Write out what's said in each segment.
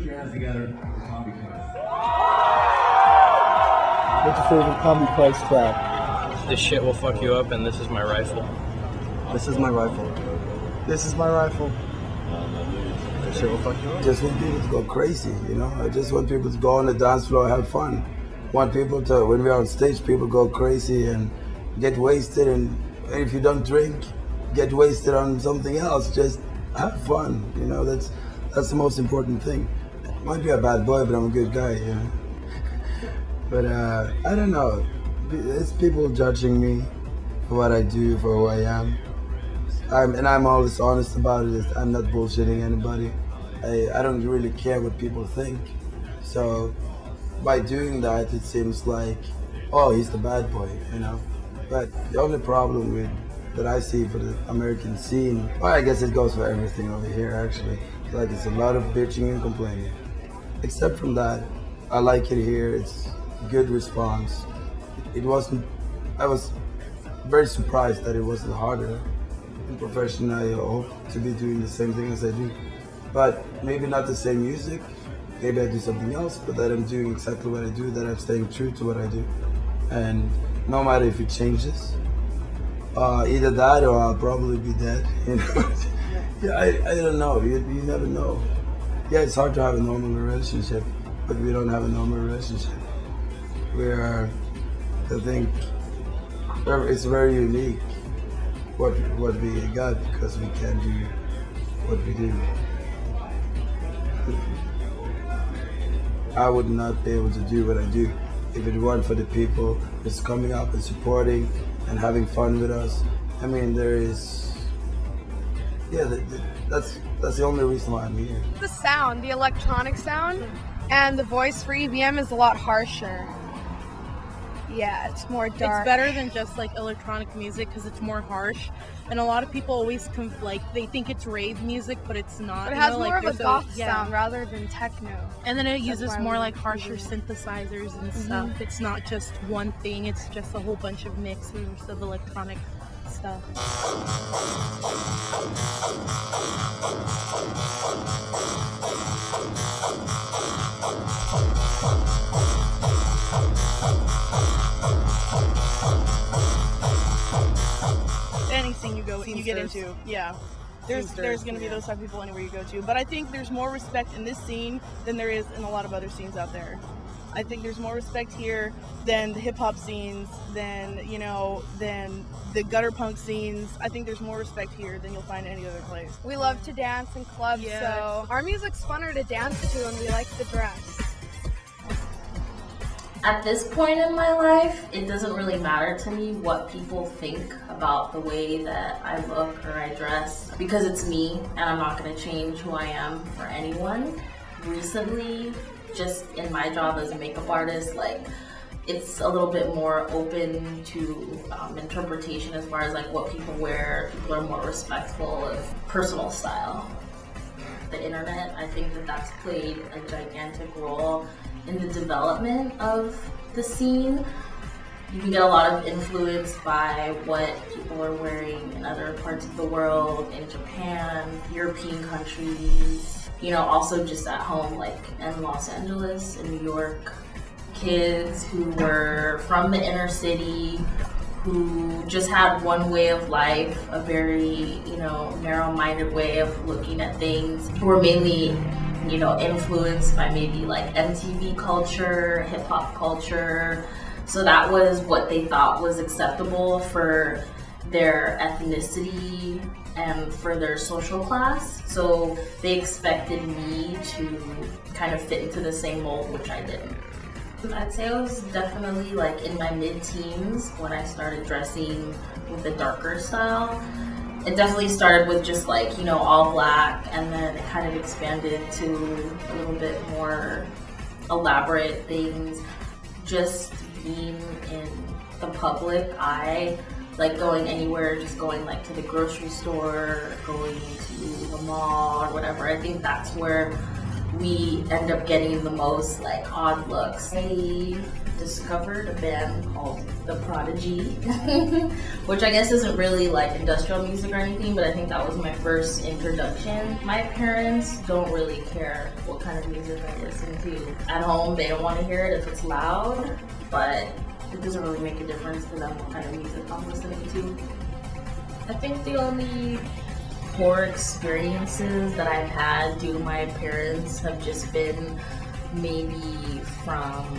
put your hands together for Combi Price. What's your favorite Combi Price track? This shit will fuck you up, and this is my rifle. This is my rifle. This is my rifle. This shit will fuck you up. Just want people to go crazy, you know? I just want people to go on the dance floor and have fun. Want people to, when we're on stage, people go crazy and get wasted, and if you don't drink, get wasted on something else. Just have fun, you know? That's the most important thing. Might be a bad boy, but I'm a good guy, you know? But I don't know. It's people judging me for what I do, for who I am. I'm always honest about it. I'm not bullshitting anybody. I don't really care what people think. So by doing that, it seems like, oh, he's the bad boy, you know? But the only problem that I see for the American scene, well, I guess it goes for everything over here, actually. Like, it's a lot of bitching and complaining. Except from that, I like it here. It's good response. I was very surprised that it wasn't harder. In profession, I hope to be doing the same thing as I do. But maybe not the same music. Maybe I do something else, but that I'm doing exactly what I do, that I'm staying true to what I do. And no matter if it changes, either that or I'll probably be dead, you know? Yeah, I don't know, you never know. Yeah, it's hard to have a normal relationship, but we don't have a normal relationship. I think it's very unique what we got, because we can't do what we do. I would not be able to do what I do if it weren't for the people that's coming up and supporting and having fun with us. I mean, that's the only reason why I'm here. The sound, the electronic sound, and the voice for E.B.M is a lot harsher. Yeah, it's more dark. It's better than just like electronic music because it's more harsh. And a lot of people always they think it's rave music, but it's not. But it has more of a goth sound rather than techno. And then it uses more like harsher synthesizers and stuff. It's not just one thing, it's just a whole bunch of mixes of electronic stuff. Anything you get into, yeah. There's going to be those type of people anywhere you go to. But I think there's more respect in this scene than there is in a lot of other scenes out there. I think there's more respect here than the hip hop scenes, than the gutter punk scenes. I think there's more respect here than you'll find any other place. We love to dance in clubs, so our music's funner to dance to, and we like the dress. At this point in my life, it doesn't really matter to me what people think about the way that I look or I dress, because it's me and I'm not going to change who I am for anyone. Recently, just in my job as a makeup artist, like, it's a little bit more open to interpretation as far as like what people wear. People are more respectful of personal style. The internet, I think that's played a gigantic role in the development of the scene. You can get a lot of influence by what people are wearing in other parts of the world, in Japan, European countries, also just at home, like in Los Angeles, in New York. Kids who were from the inner city, who just had one way of life, a very, narrow-minded way of looking at things, who were mainly influenced by maybe like MTV culture, hip hop culture. So that was what they thought was acceptable for their ethnicity and for their social class. So they expected me to kind of fit into the same mold, which I didn't. I'd say I was definitely like in my mid-teens when I started dressing with a darker style. It definitely started with just like, all black, and then it kind of expanded to a little bit more elaborate things. Just being in the public eye, like going anywhere, just going like to the grocery store, going to the mall or whatever. I think that's where we end up getting the most like odd looks. I discovered a band called The Prodigy, which I guess isn't really like industrial music or anything, but I think that was my first introduction. My parents don't really care what kind of music I listen to. At home, they don't want to hear it if it's loud, but it doesn't really make a difference to them what kind of music I'm listening to. I think the only poor experiences that I've had due to my parents have just been maybe from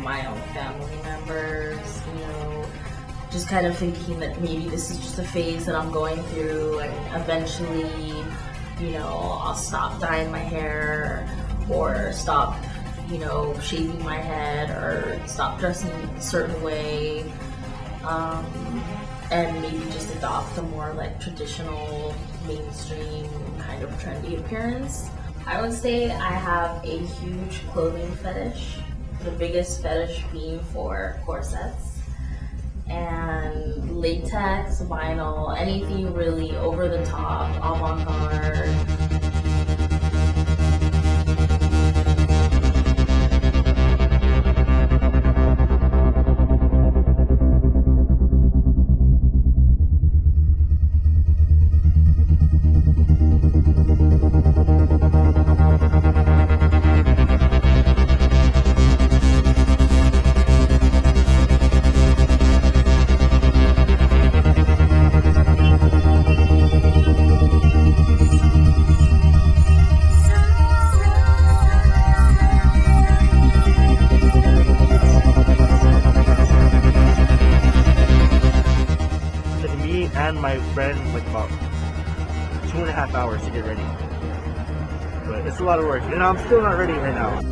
my own family members, you know, just kind of thinking that maybe this is just a phase that I'm going through and eventually, you know, I'll stop dyeing my hair or stop, you know, shaving my head or stop dressing a certain way, and maybe just adopt a more like traditional, mainstream kind of trendy appearance. I would say I have a huge clothing fetish. The biggest fetish being for corsets and latex, vinyl, anything really over the top, avant-garde. And my friend like about 2.5 hours to get ready, but it's a lot of work and I'm still not ready right now.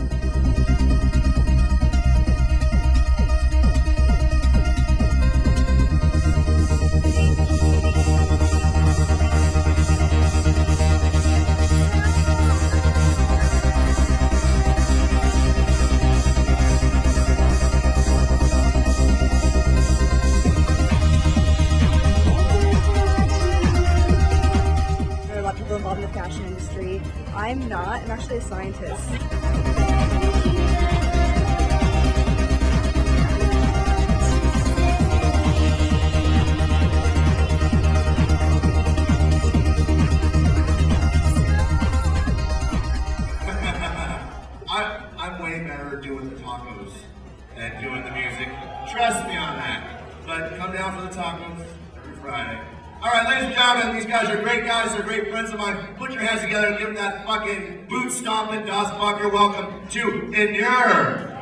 People involved in the fashion industry. I'm not. I'm actually a scientist. I'm way better doing the tacos than doing the music. Trust me on that. But come down for the tacos every Friday. All right, ladies and gentlemen, these guys are great guys. They're great friends of mine. Put your hands together and give them that fucking boot stomping, Das Bucker welcome to Endure.